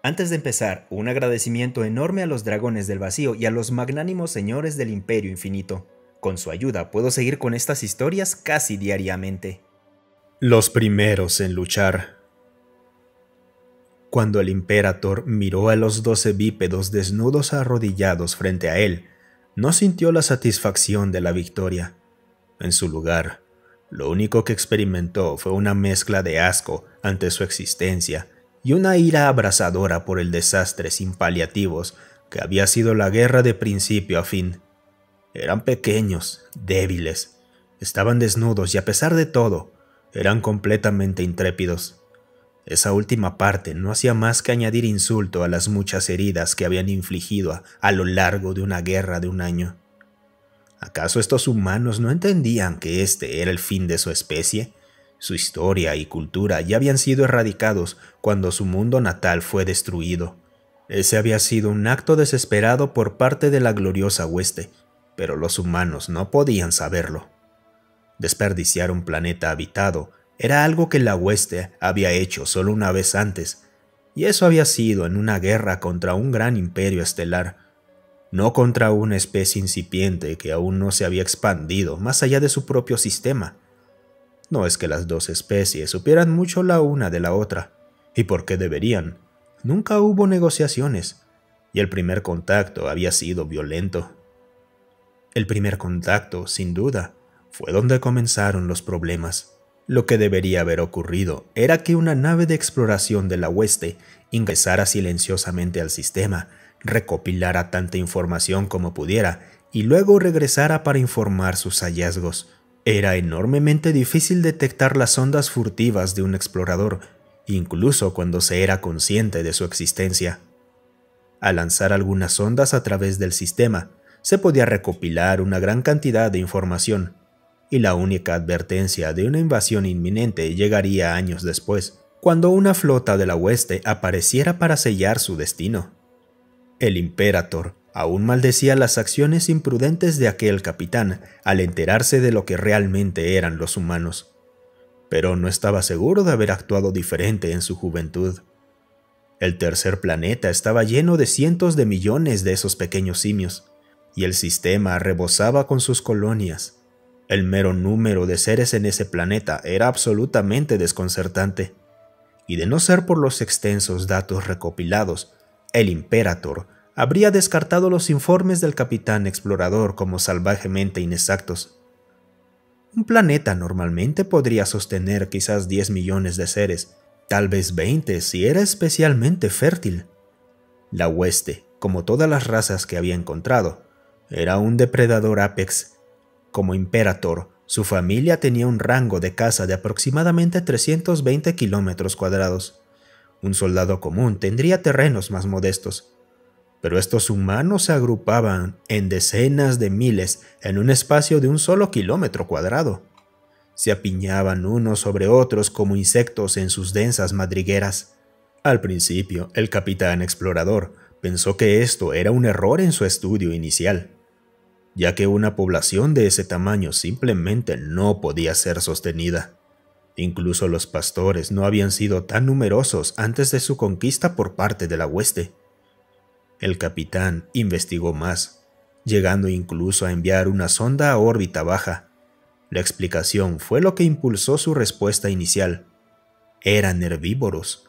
Antes de empezar, un agradecimiento enorme a los dragones del vacío y a los magnánimos señores del Imperio Infinito. Con su ayuda puedo seguir con estas historias casi diariamente. Los primeros en luchar. Cuando el Imperator miró a los 12 bípedos desnudos arrodillados frente a él, no sintió la satisfacción de la victoria. En su lugar, lo único que experimentó fue una mezcla de asco ante su existencia y una ira abrasadora por el desastre sin paliativos que había sido la guerra de principio a fin. Eran pequeños, débiles, estaban desnudos y a pesar de todo, eran completamente intrépidos. Esa última parte no hacía más que añadir insulto a las muchas heridas que habían infligido a lo largo de una guerra de un año. ¿Acaso estos humanos no entendían que este era el fin de su especie? Su historia y cultura ya habían sido erradicados cuando su mundo natal fue destruido. Ese había sido un acto desesperado por parte de la gloriosa hueste, pero los humanos no podían saberlo. Desperdiciar un planeta habitado era algo que la hueste había hecho solo una vez antes, y eso había sido en una guerra contra un gran imperio estelar, no contra una especie incipiente que aún no se había expandido más allá de su propio sistema. No es que las dos especies supieran mucho la una de la otra, y porque deberían. Nunca hubo negociaciones, y el primer contacto había sido violento. El primer contacto, sin duda, fue donde comenzaron los problemas. Lo que debería haber ocurrido era que una nave de exploración de la hueste ingresara silenciosamente al sistema, recopilara tanta información como pudiera y luego regresara para informar sus hallazgos. Era enormemente difícil detectar las ondas furtivas de un explorador, incluso cuando se era consciente de su existencia. Al lanzar algunas ondas a través del sistema, se podía recopilar una gran cantidad de información, y la única advertencia de una invasión inminente llegaría años después, cuando una flota de la hueste apareciera para sellar su destino. El Imperator aún maldecía las acciones imprudentes de aquel capitán al enterarse de lo que realmente eran los humanos, pero no estaba seguro de haber actuado diferente en su juventud. El tercer planeta estaba lleno de cientos de millones de esos pequeños simios, y el sistema rebosaba con sus colonias. El mero número de seres en ese planeta era absolutamente desconcertante, y de no ser por los extensos datos recopilados, el Imperator habría descartado los informes del capitán explorador como salvajemente inexactos. Un planeta normalmente podría sostener quizás 10 millones de seres, tal vez 20 si era especialmente fértil. La hueste, como todas las razas que había encontrado, era un depredador apex. Como Imperator, su familia tenía un rango de caza de aproximadamente 320 kilómetros cuadrados. Un soldado común tendría terrenos más modestos, pero estos humanos se agrupaban en decenas de miles en un espacio de un solo kilómetro cuadrado. Se apiñaban unos sobre otros como insectos en sus densas madrigueras. Al principio, el capitán explorador pensó que esto era un error en su estudio inicial, ya que una población de ese tamaño simplemente no podía ser sostenida. Incluso los pastores no habían sido tan numerosos antes de su conquista por parte de la hueste. El capitán investigó más, llegando incluso a enviar una sonda a órbita baja. La explicación fue lo que impulsó su respuesta inicial. Eran herbívoros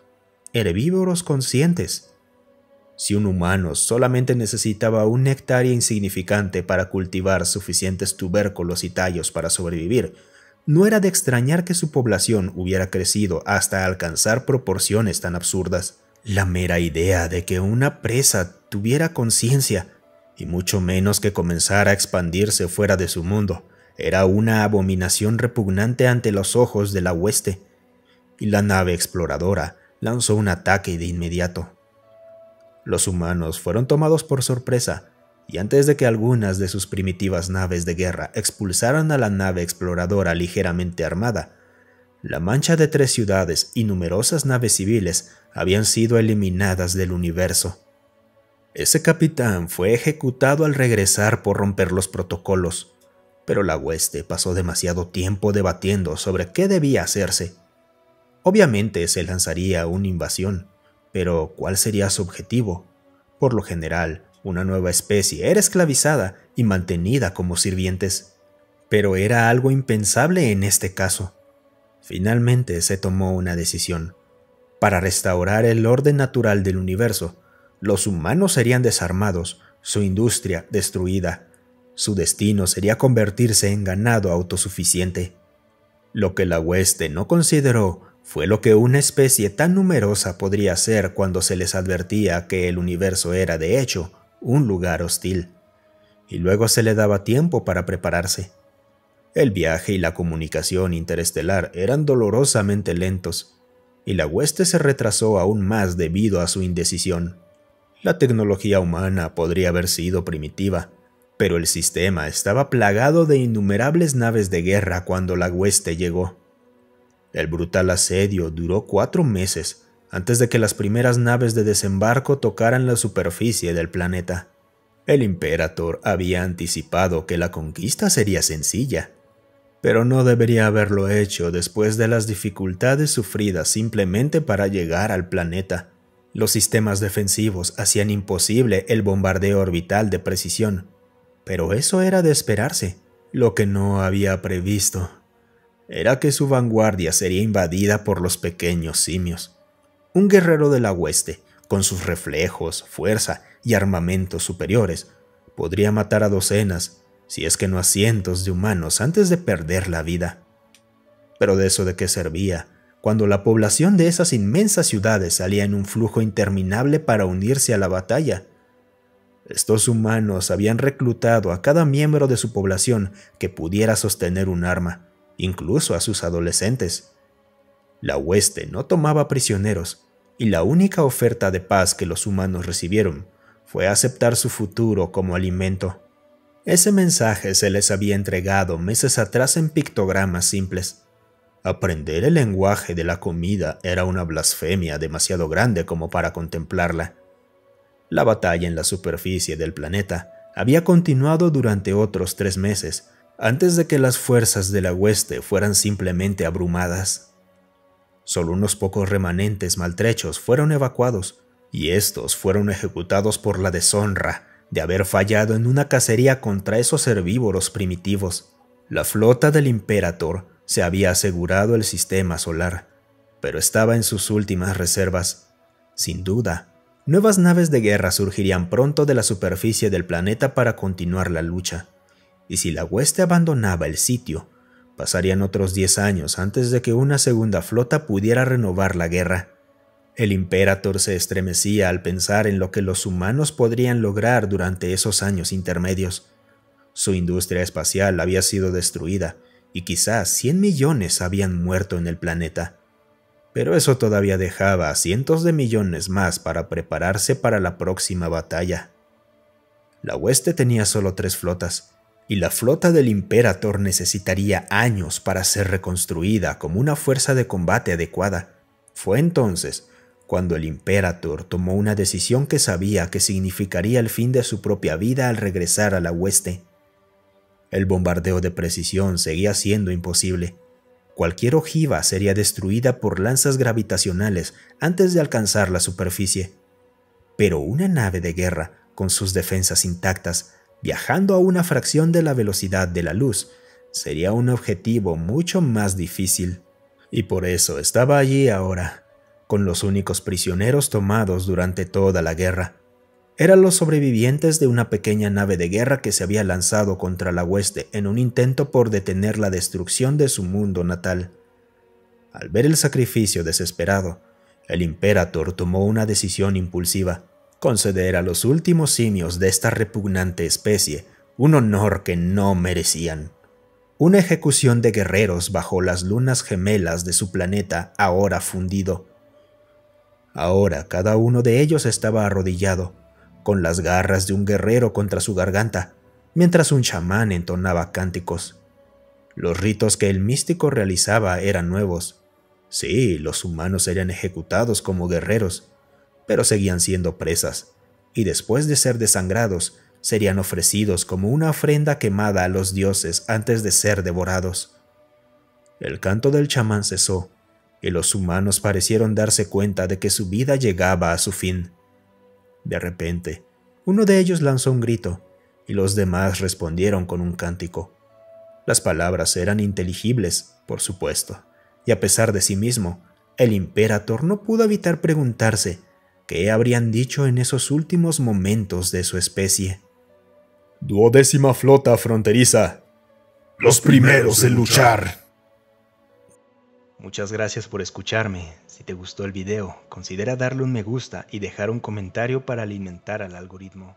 conscientes. Si un humano solamente necesitaba una hectárea insignificante para cultivar suficientes tubérculos y tallos para sobrevivir, no era de extrañar que su población hubiera crecido hasta alcanzar proporciones tan absurdas. La mera idea de que una presa tuviera conciencia, y mucho menos que comenzara a expandirse fuera de su mundo, era una abominación repugnante ante los ojos de la hueste, y la nave exploradora lanzó un ataque de inmediato. Los humanos fueron tomados por sorpresa, y antes de que algunas de sus primitivas naves de guerra expulsaran a la nave exploradora ligeramente armada, la mancha de 3 ciudades y numerosas naves civiles habían sido eliminadas del universo. Ese capitán fue ejecutado al regresar por romper los protocolos, pero la hueste pasó demasiado tiempo debatiendo sobre qué debía hacerse. Obviamente se lanzaría una invasión, Pero, ¿cuál sería su objetivo? Por lo general, una nueva especie era esclavizada y mantenida como sirvientes. Pero era algo impensable en este caso. Finalmente se tomó una decisión. Para restaurar el orden natural del universo, los humanos serían desarmados, su industria destruida. Su destino sería convertirse en ganado autosuficiente. Lo que la hueste no consideró fue lo que una especie tan numerosa podría hacer cuando se les advertía que el universo era, de hecho, un lugar hostil. Y luego se le daba tiempo para prepararse. El viaje y la comunicación interestelar eran dolorosamente lentos, y la hueste se retrasó aún más debido a su indecisión. La tecnología humana podría haber sido primitiva, pero el sistema estaba plagado de innumerables naves de guerra cuando la hueste llegó. El brutal asedio duró 4 meses antes de que las primeras naves de desembarco tocaran la superficie del planeta. El Imperator había anticipado que la conquista sería sencilla, pero no debería haberlo hecho después de las dificultades sufridas simplemente para llegar al planeta. Los sistemas defensivos hacían imposible el bombardeo orbital de precisión, pero eso era de esperarse. Lo que no había previsto era que su vanguardia sería invadida por los pequeños simios. Un guerrero de la hueste, con sus reflejos, fuerza y armamentos superiores, podría matar a docenas, si es que no a cientos de humanos antes de perder la vida. Pero ¿de eso de qué servía, cuando la población de esas inmensas ciudades salía en un flujo interminable para unirse a la batalla? Estos humanos habían reclutado a cada miembro de su población que pudiera sostener un arma, incluso a sus adolescentes. La hueste no tomaba prisioneros, y la única oferta de paz que los humanos recibieron fue aceptar su futuro como alimento. Ese mensaje se les había entregado meses atrás en pictogramas simples. Aprender el lenguaje de la comida era una blasfemia demasiado grande como para contemplarla. La batalla en la superficie del planeta había continuado durante otros 3 meses, antes de que las fuerzas de la hueste fueran simplemente abrumadas. Solo unos pocos remanentes maltrechos fueron evacuados, y estos fueron ejecutados por la deshonra de haber fallado en una cacería contra esos herbívoros primitivos. La flota del Imperator se había asegurado el sistema solar, pero estaba en sus últimas reservas. Sin duda, nuevas naves de guerra surgirían pronto de la superficie del planeta para continuar la lucha, y si la hueste abandonaba el sitio, pasarían otros 10 años antes de que una segunda flota pudiera renovar la guerra. El Imperator se estremecía al pensar en lo que los humanos podrían lograr durante esos años intermedios. Su industria espacial había sido destruida, y quizás 100 millones habían muerto en el planeta. Pero eso todavía dejaba a cientos de millones más para prepararse para la próxima batalla. La hueste tenía solo 3 flotas, y la flota del Imperator necesitaría años para ser reconstruida como una fuerza de combate adecuada. Fue entonces cuando el Imperator tomó una decisión que sabía que significaría el fin de su propia vida al regresar a la hueste. El bombardeo de precisión seguía siendo imposible. Cualquier ojiva sería destruida por lanzas gravitacionales antes de alcanzar la superficie. Pero una nave de guerra, con sus defensas intactas, viajando a una fracción de la velocidad de la luz, sería un objetivo mucho más difícil. Y por eso estaba allí ahora, con los únicos prisioneros tomados durante toda la guerra. Eran los sobrevivientes de una pequeña nave de guerra que se había lanzado contra la hueste en un intento por detener la destrucción de su mundo natal. Al ver el sacrificio desesperado, el Imperator tomó una decisión impulsiva: conceder a los últimos simios de esta repugnante especie un honor que no merecían. Una ejecución de guerreros bajo las lunas gemelas de su planeta ahora fundido. Ahora cada uno de ellos estaba arrodillado, con las garras de un guerrero contra su garganta, mientras un chamán entonaba cánticos. Los ritos que el místico realizaba eran nuevos. Sí, los humanos serían ejecutados como guerreros, pero seguían siendo presas, y después de ser desangrados, serían ofrecidos como una ofrenda quemada a los dioses antes de ser devorados. El canto del chamán cesó, y los humanos parecieron darse cuenta de que su vida llegaba a su fin. De repente, uno de ellos lanzó un grito, y los demás respondieron con un cántico. Las palabras eran inteligibles, por supuesto, y a pesar de sí mismo, el Imperator no pudo evitar preguntarse qué habrían dicho en esos últimos momentos de su especie. Duodécima Flota Fronteriza. Los primeros en luchar. Muchas gracias por escucharme. Si te gustó el video, considera darle un me gusta y dejar un comentario para alimentar al algoritmo.